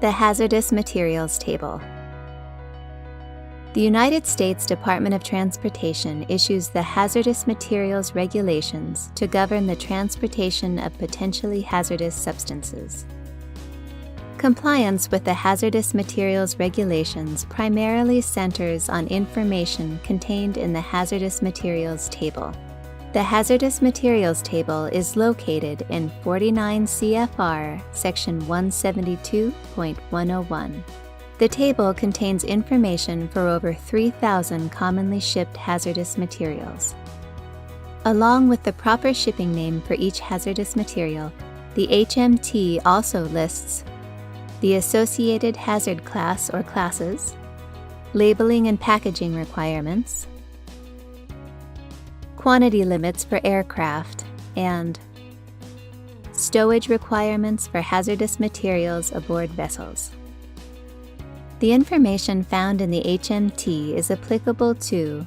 The Hazardous Materials Table. The United States Department of Transportation issues the Hazardous Materials Regulations to govern the transportation of potentially hazardous substances. Compliance with the Hazardous Materials Regulations primarily centers on information contained in the Hazardous Materials Table. The Hazardous Materials Table is located in 49 CFR Section 172.101. The table contains information for over 3,000 commonly shipped hazardous materials. Along with the proper shipping name for each hazardous material, the HMT also lists the associated hazard class or classes, labeling and packaging requirements, quantity limits for aircraft, and stowage requirements for hazardous materials aboard vessels. The information found in the HMT is applicable to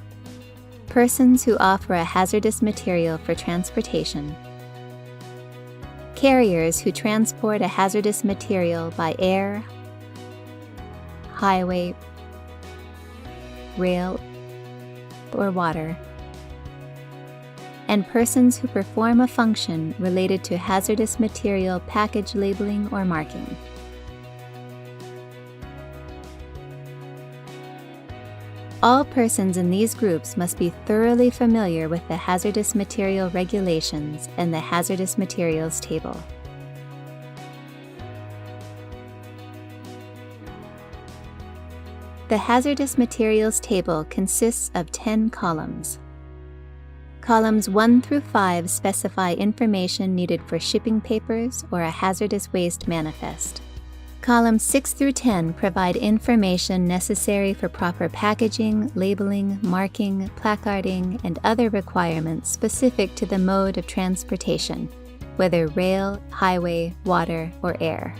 persons who offer a hazardous material for transportation, carriers who transport a hazardous material by air, highway, rail, or water, and persons who perform a function related to hazardous material package labeling or marking. All persons in these groups must be thoroughly familiar with the hazardous material regulations and the Hazardous Materials Table. The Hazardous Materials Table consists of 10 columns. Columns 1 through 5 specify information needed for shipping papers or a hazardous waste manifest. Columns 6 through 10 provide information necessary for proper packaging, labeling, marking, placarding, and other requirements specific to the mode of transportation, whether rail, highway, water, or air.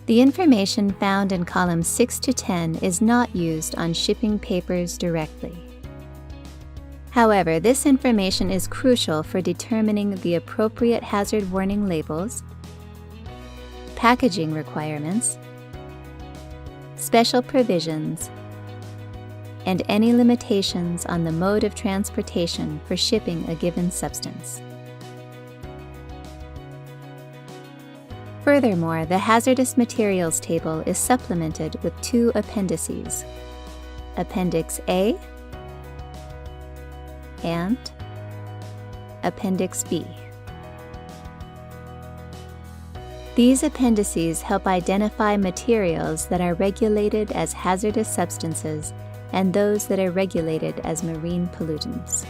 The information found in columns 6 to 10 is not used on shipping papers directly. However, this information is crucial for determining the appropriate hazard warning labels, packaging requirements, special provisions, and any limitations on the mode of transportation for shipping a given substance. Furthermore, the Hazardous Materials Table is supplemented with 2 appendices, Appendix A and Appendix B. These appendices help identify materials that are regulated as hazardous substances and those that are regulated as marine pollutants.